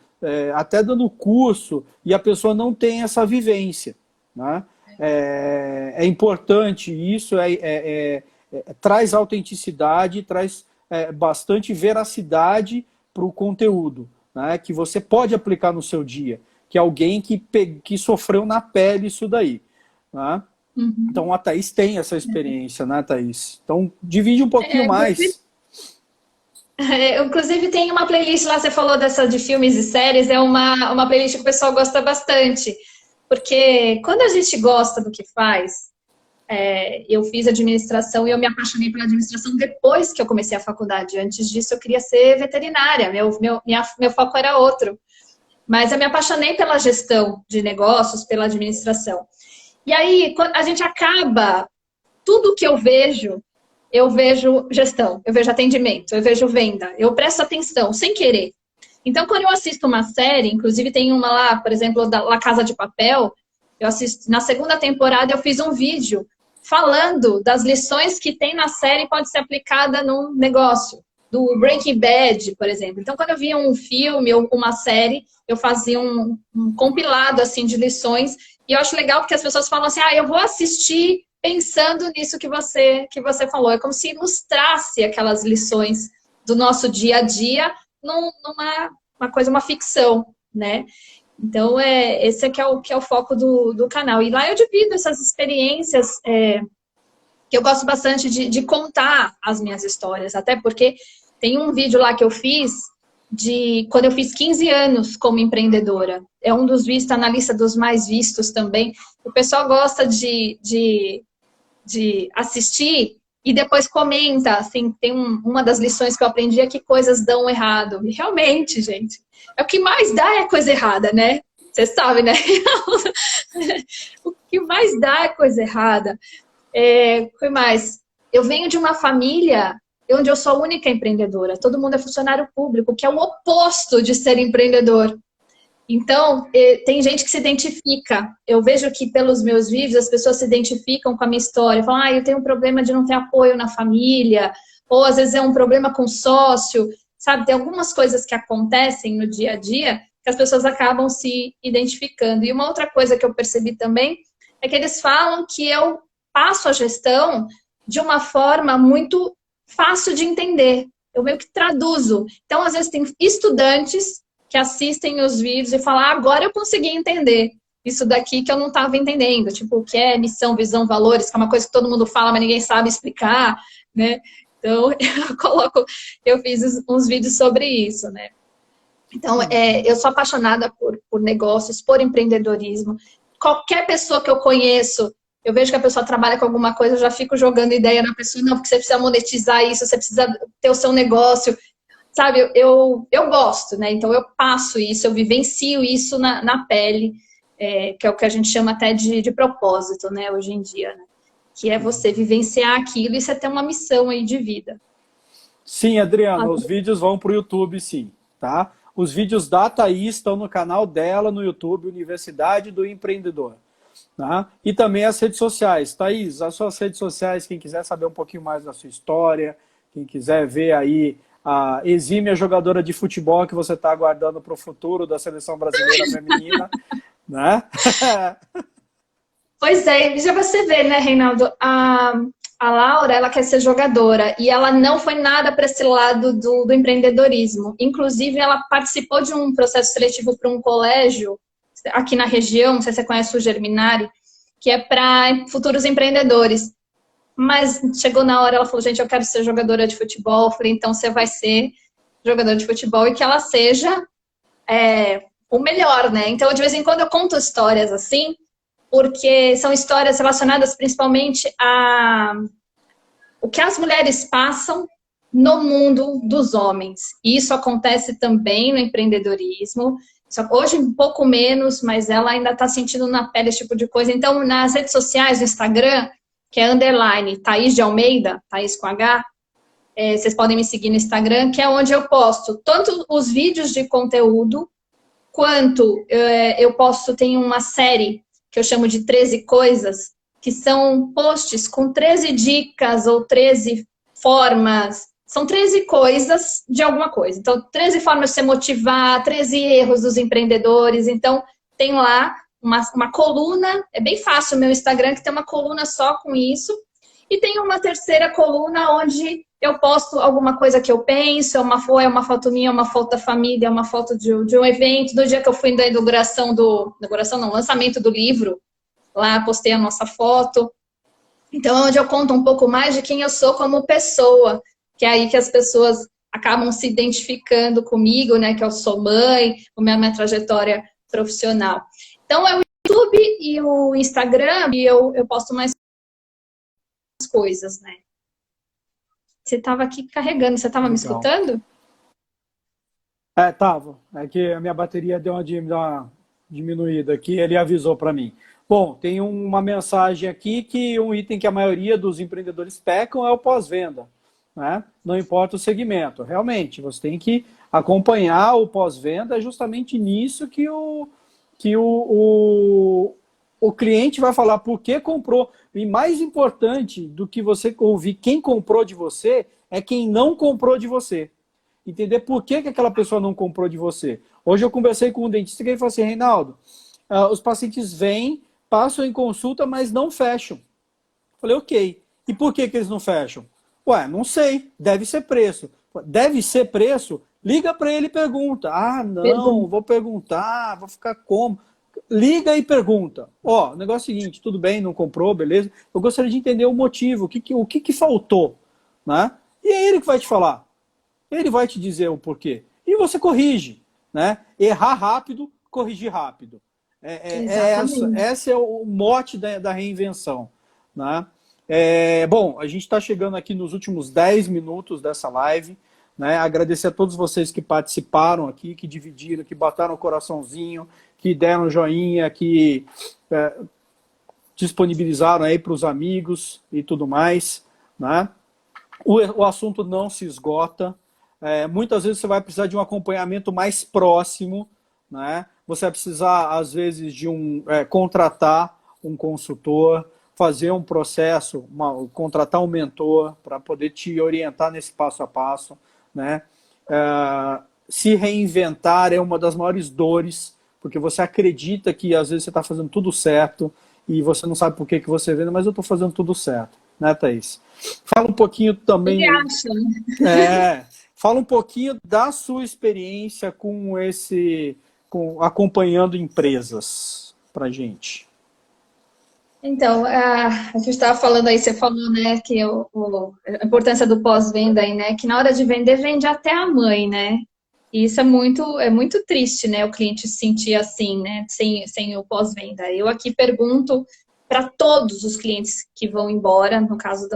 até dando curso, e a pessoa não tem essa vivência, né? É importante isso, traz autenticidade, traz bastante veracidade para o conteúdo, né, que você pode aplicar no seu dia, que é alguém que sofreu na pele isso daí. Né? Então a Thaís tem essa experiência, né, Thaís? Então divide um pouquinho mais. Inclusive tem uma playlist lá, você falou dessa de filmes e séries, é uma playlist que o pessoal gosta bastante. Porque quando a gente gosta do que faz, eu fiz administração e eu me apaixonei pela administração depois que eu comecei a faculdade. Antes disso, eu queria ser veterinária, meu foco era outro. Mas eu me apaixonei pela gestão de negócios, pela administração. E aí, quando a gente acaba, tudo que eu vejo gestão, eu vejo atendimento, eu vejo venda, eu presto atenção, sem querer. Então, quando eu assisto uma série, inclusive tem uma lá, por exemplo, da La Casa de Papel, eu assisto, na segunda temporada eu fiz um vídeo falando das lições que tem na série e pode ser aplicada num negócio, do Breaking Bad, por exemplo. Então, quando eu via um filme ou uma série, eu fazia um compilado assim de lições, e eu acho legal porque as pessoas falam assim, eu vou assistir pensando nisso que você falou. É como se ilustrasse aquelas lições do nosso dia a dia numa coisa, uma ficção, né? Então, esse que é o foco do canal. E lá eu divido essas experiências, que eu gosto bastante de contar as minhas histórias, até porque tem um vídeo lá que eu fiz de quando eu fiz 15 anos como empreendedora. É um dos vistos, tá na lista dos mais vistos também. O pessoal gosta de assistir e depois comenta, assim, tem uma das lições que eu aprendi é que coisas dão errado. E realmente, gente, o que mais dá é coisa errada, né? Você sabe, né? O que mais dá é coisa errada. O que mais? Eu venho de uma família onde eu sou a única empreendedora. Todo mundo é funcionário público, que é o oposto de ser empreendedor. Então, tem gente que se identifica. Eu vejo que pelos meus vídeos as pessoas se identificam com a minha história. Falam, eu tenho um problema de não ter apoio na família. Ou às vezes é um problema com sócio. Sabe, tem algumas coisas que acontecem no dia a dia que as pessoas acabam se identificando. E uma outra coisa que eu percebi também é que eles falam que eu passo a gestão de uma forma muito fácil de entender. Eu meio que traduzo. Então, às vezes tem estudantes que assistem os vídeos e falam, agora eu consegui entender isso daqui que eu não estava entendendo. Tipo, o que é missão, visão, valores, que é uma coisa que todo mundo fala, mas ninguém sabe explicar, né? Então, eu fiz uns vídeos sobre isso, né? Então, eu sou apaixonada por negócios, por empreendedorismo. Qualquer pessoa que eu conheço, eu vejo que a pessoa trabalha com alguma coisa, eu já fico jogando ideia na pessoa, não, porque você precisa monetizar isso, você precisa ter o seu negócio. Sabe, eu gosto, né? Então eu passo isso, eu vivencio isso na pele, que é o que a gente chama até de propósito, né? Hoje em dia, né? Que é você vivenciar aquilo e você ter uma missão aí de vida. Sim, Adriana, os vídeos vão para o YouTube, sim, tá? Os vídeos da Thaís estão no canal dela no YouTube, Universidade do Empreendedor. Tá? E também as redes sociais. Thaís, as suas redes sociais, quem quiser saber um pouquinho mais da sua história, quem quiser ver aí a exímia jogadora de futebol que você está aguardando para o futuro da seleção brasileira feminina, né? Pois é, já você vê, né, Reinaldo? A Laura, ela quer ser jogadora e ela não foi nada para esse lado do empreendedorismo. Inclusive, ela participou de um processo seletivo para um colégio aqui na região, não sei se você conhece o Germinari, que é para futuros empreendedores. Mas chegou na hora, ela falou, gente, eu quero ser jogadora de futebol. Eu falei, então você vai ser jogadora de futebol e que ela seja o melhor, né? Então, de vez em quando eu conto histórias assim, porque são histórias relacionadas principalmente a o que as mulheres passam no mundo dos homens. E isso acontece também no empreendedorismo. Hoje um pouco menos, mas ela ainda está sentindo na pele esse tipo de coisa. Então, nas redes sociais, no Instagram, que é _ Thaís de Almeida, Thaís com H, vocês podem me seguir no Instagram, que é onde eu posto tanto os vídeos de conteúdo, quanto eu posto, tem uma série que eu chamo de 13 coisas, que são posts com 13 dicas ou 13 formas, são 13 coisas de alguma coisa. Então, 13 formas de se motivar, 13 erros dos empreendedores. Então, tem lá uma coluna, é bem fácil o meu Instagram, que tem uma coluna só com isso. E tem uma terceira coluna onde eu posto alguma coisa que eu penso, é uma foto minha, é uma foto da família, é uma foto de um evento. Do dia que eu fui da lançamento do livro, lá postei a nossa foto. Então, é onde eu conto um pouco mais de quem eu sou como pessoa, que é aí que as pessoas acabam se identificando comigo, né? Que eu sou mãe, a minha trajetória profissional. Então, é o YouTube e o Instagram, e eu posto mais coisas, né? Você estava aqui carregando, você estava me escutando? Tava. É que a minha bateria deu uma diminuída aqui, ele avisou para mim. Bom, tem uma mensagem aqui que um item que a maioria dos empreendedores pecam é o pós-venda, né? Não importa o segmento. Realmente, você tem que acompanhar o pós-venda, é justamente nisso que o cliente vai falar por que comprou. E mais importante do que você ouvir quem comprou de você, é quem não comprou de você. Entender por que aquela pessoa não comprou de você. Hoje eu conversei com um dentista que ele falou assim, Reinaldo, os pacientes vêm, passam em consulta, mas não fecham. Falei, ok. E por que eles não fecham? Ué, não sei, deve ser preço. Deve ser preço? Liga para ele e pergunta. Ah, não, vou perguntar, vou ficar como? Liga e pergunta. Ó, o negócio é o seguinte, tudo bem, não comprou, beleza? Eu gostaria de entender o motivo, o que faltou, né? E é ele que vai te falar. Ele vai te dizer o porquê. E você corrige, né? Errar rápido, corrigir rápido. Esse é o mote da reinvenção, né? Bom, a gente está chegando aqui nos últimos 10 minutos dessa live, né? Agradecer a todos vocês que participaram aqui, que dividiram, que botaram o coraçãozinho, que deram joinha, que disponibilizaram aí para os amigos e tudo mais, né? O assunto não se esgota. Muitas vezes você vai precisar de um acompanhamento mais próximo, né? Você vai precisar, às vezes, de contratar um consultor, fazer um processo, contratar um mentor para poder te orientar nesse passo a passo, né? Se reinventar é uma das maiores dores, porque você acredita que às vezes você está fazendo tudo certo e você não sabe por que você vende, mas eu estou fazendo tudo certo, né, Thaís? Fala um pouquinho também. Fala um pouquinho da sua experiência acompanhando empresas para gente. Então, a gente estava falando aí, você falou, né, que a importância do pós-venda aí, né, que na hora de vender, vende até a mãe, né? E isso é muito triste, né, o cliente se sentir assim, né, sem o pós-venda. Eu aqui pergunto para todos os clientes que vão embora, no caso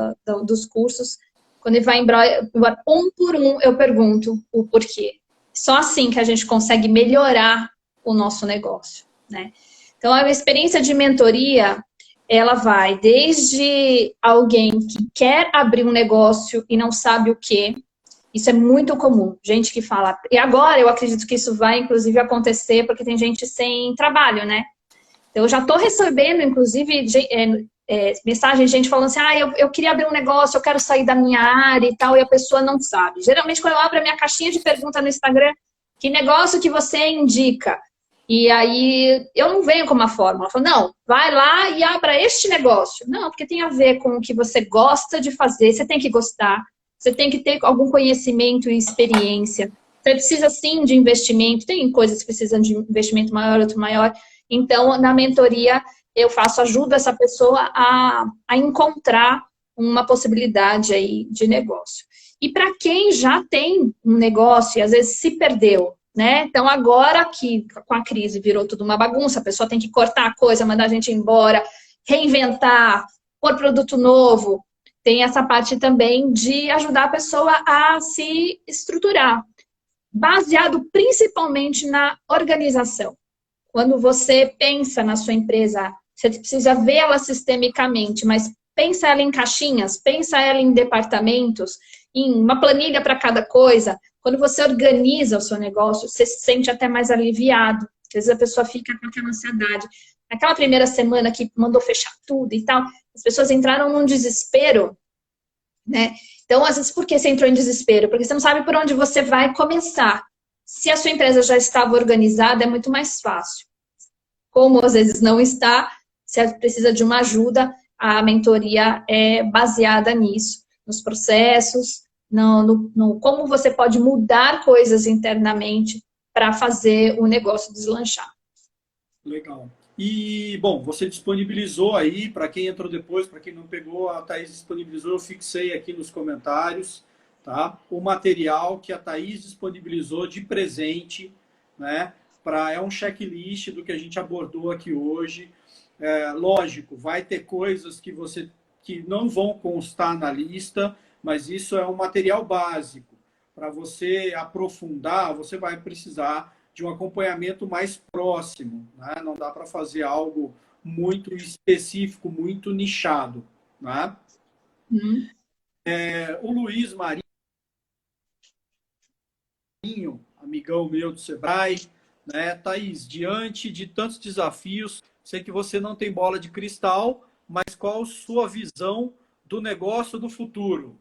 dos cursos, quando ele vai embora, um por um, eu pergunto o porquê. Só assim que a gente consegue melhorar o nosso negócio, né? Então, a experiência de mentoria, ela vai desde alguém que quer abrir um negócio e não sabe o quê. Isso é muito comum, gente que fala... E agora eu acredito que isso vai, inclusive, acontecer porque tem gente sem trabalho, né? Então, eu já estou recebendo, inclusive, mensagem de gente falando assim, eu queria abrir um negócio, eu quero sair da minha área e tal, e a pessoa não sabe. Geralmente, quando eu abro a minha caixinha de pergunta no Instagram, que negócio que você indica? E aí eu não venho com uma fórmula. Eu falo, não, vai lá e abra este negócio. Não, porque tem a ver com o que você gosta de fazer, você tem que gostar, você tem que ter algum conhecimento e experiência. Você precisa sim de investimento, tem coisas que precisam de investimento maior, outro maior. Então, na mentoria, eu ajudo essa pessoa a encontrar uma possibilidade aí de negócio. E para quem já tem um negócio e às vezes se perdeu, né? Então, agora que com a crise virou tudo uma bagunça, a pessoa tem que cortar a coisa, mandar a gente embora, reinventar, pôr produto novo. Tem essa parte também de ajudar a pessoa a se estruturar, baseado principalmente na organização. Quando você pensa na sua empresa, você precisa ver ela sistemicamente, mas pensa ela em caixinhas, pensa ela em departamentos, em uma planilha para cada coisa. Quando você organiza o seu negócio, você se sente até mais aliviado. Às vezes a pessoa fica com aquela ansiedade. Naquela primeira semana que mandou fechar tudo e tal, as pessoas entraram num desespero, né? Então, às vezes, por que você entrou em desespero? Porque você não sabe por onde você vai começar. Se a sua empresa já estava organizada, é muito mais fácil. Como às vezes não está, se precisa de uma ajuda, a mentoria é baseada nisso, nos processos, no como você pode mudar coisas internamente para fazer o negócio deslanchar. Legal. E, bom, você disponibilizou aí, para quem entrou depois, para quem não pegou, a Thaís disponibilizou, eu fixei aqui nos comentários, tá? O material que a Thaís disponibilizou de presente, né? É um checklist do que a gente abordou aqui hoje. Lógico, vai ter coisas que não vão constar na lista, mas isso é um material básico. Para você aprofundar, você vai precisar de um acompanhamento mais próximo, né? Não dá para fazer algo muito específico, muito nichado, né? Uhum. O Luiz Marinho, amigão meu do Sebrae, né? Thaís, diante de tantos desafios, sei que você não tem bola de cristal, mas qual a sua visão do negócio do futuro?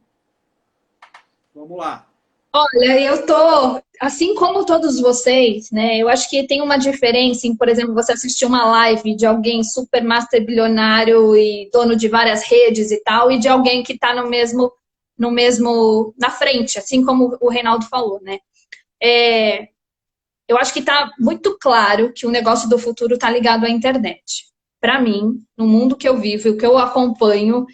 Vamos lá. Olha, eu tô, assim como todos vocês, né? Eu acho que tem uma diferença em, por exemplo, você assistir uma live de alguém super master bilionário e dono de várias redes e tal, e de alguém que está na frente, assim como o Reinaldo falou, né? Eu acho que está muito claro que o negócio do futuro está ligado à internet. Para mim, no mundo que eu vivo e o que eu acompanho,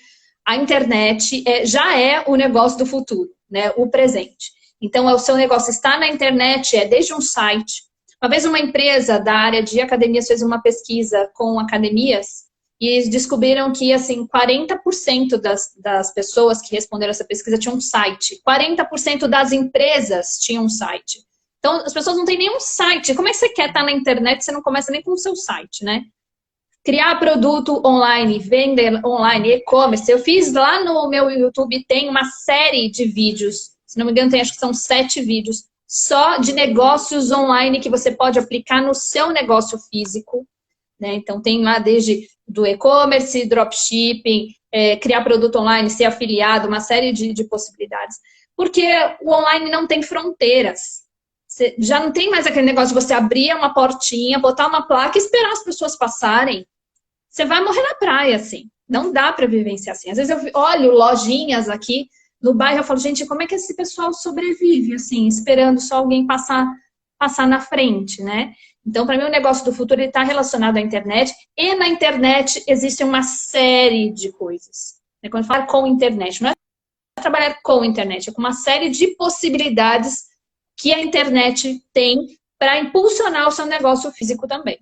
a internet já é o negócio do futuro, né? O presente. Então, o seu negócio está na internet, é desde um site. Uma vez uma empresa da área de academias fez uma pesquisa com academias e descobriram que, assim, 40% das pessoas que responderam essa pesquisa tinham um site. 40% das empresas tinham um site. Então, as pessoas não têm nenhum site. Como é que você quer estar na internet se você não começa nem com o seu site, né? Criar produto online, vender online, e-commerce. Eu fiz lá no meu YouTube, tem uma série de vídeos, se não me engano, tem acho que são 7 vídeos, só de negócios online que você pode aplicar no seu negócio físico, né? Então tem lá desde do e-commerce, dropshipping, criar produto online, ser afiliado, uma série de possibilidades. Porque o online não tem fronteiras. Você já não tem mais aquele negócio de você abrir uma portinha, botar uma placa e esperar as pessoas passarem. Você vai morrer na praia, assim. Não dá para vivenciar assim. Às vezes eu olho lojinhas aqui no bairro, eu falo, gente, como é que esse pessoal sobrevive, assim, esperando só alguém passar na frente, né? Então, para mim, o negócio do futuro está relacionado à internet. E na internet existe uma série de coisas. Quando fala com internet, não é trabalhar com internet, é com uma série de possibilidades que a internet tem para impulsionar o seu negócio físico também.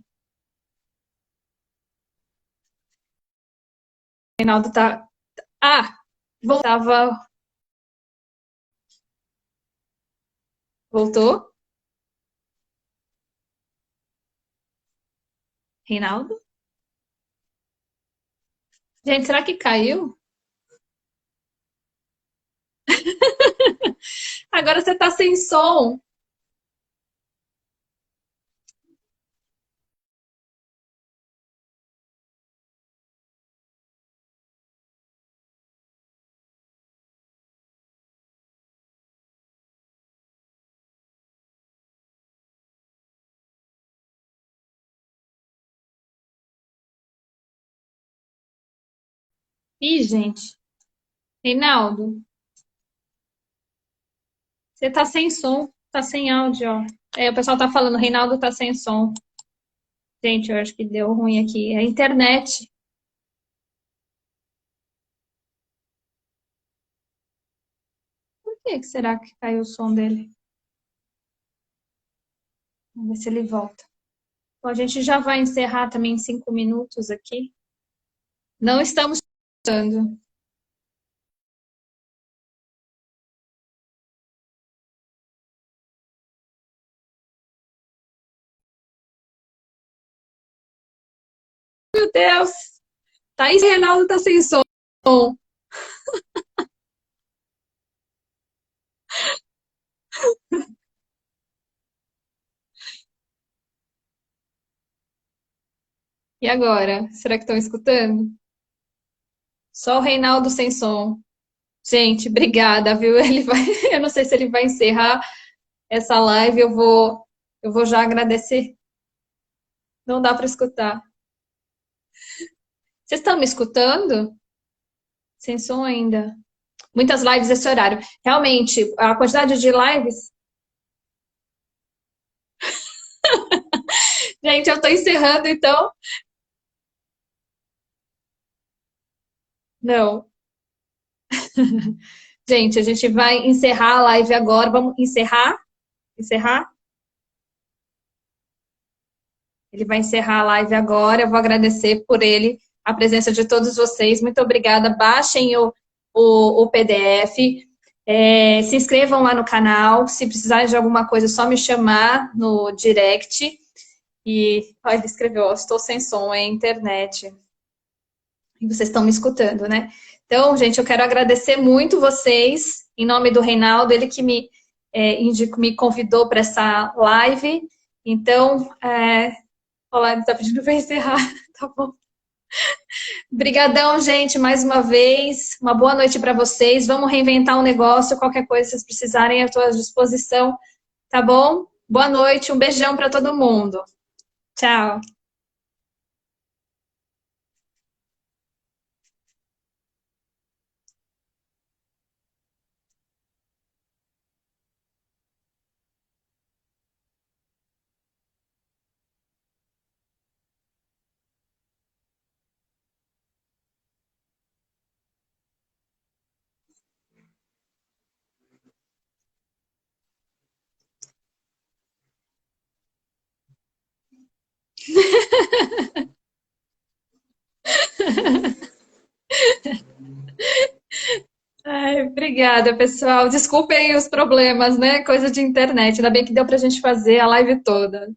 O Reinaldo tá. Ah, voltava. Voltou? Reinaldo? Gente, será que caiu? Agora você tá sem som. Ih, gente. Reinaldo, você tá sem som, tá sem áudio, ó. É, o pessoal tá falando, Reinaldo tá sem som. Gente, eu acho que deu ruim aqui. É a internet. Por que que será que caiu o som dele? Vamos ver se ele volta. Bom, a gente já vai encerrar também em 5 minutos aqui. Não estamos escutando. Meu Deus! Thaís e Reinaldo tá sem som. E agora? Será que estão escutando? Só o Reinaldo sem som. Gente, obrigada, viu? Ele vai, eu não sei se ele vai encerrar essa live, eu vou já agradecer. Não dá para escutar. Vocês estão me escutando? Sem som ainda. Muitas lives esse horário. Realmente, a quantidade de lives. Gente, eu estou encerrando, então. Não. Gente, a gente vai encerrar a live agora. Vamos encerrar? Encerrar? Ele vai encerrar a live agora. Eu vou agradecer por ele, a presença de todos vocês. Muito obrigada. Baixem o PDF. Se inscrevam lá no canal. Se precisarem de alguma coisa, é só me chamar no direct. E olha, ele escreveu: estou sem som, é internet. E vocês estão me escutando, né? Então, gente, eu quero agradecer muito vocês, em nome do Reinaldo, ele que me convidou para essa live. Então, olha, ele está pedindo para encerrar, tá bom? Obrigadão, gente, mais uma vez. Uma boa noite para vocês. Vamos reinventar um negócio. Qualquer coisa, se vocês precisarem, eu estou à disposição, tá bom? Boa noite, um beijão para todo mundo. Tchau. Ai, obrigada, pessoal. Desculpem os problemas, né? Coisa de internet. Ainda bem que deu pra gente fazer a live toda.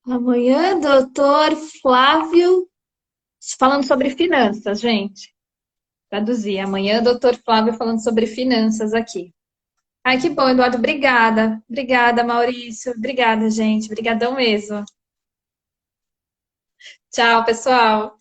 Amanhã, doutor Flávio, falando sobre finanças, gente. Traduzir. Amanhã, doutor Flávio falando sobre finanças aqui. Ai, que bom, Eduardo. Obrigada. Obrigada, Maurício. Obrigada, gente. Obrigadão mesmo. Tchau, pessoal.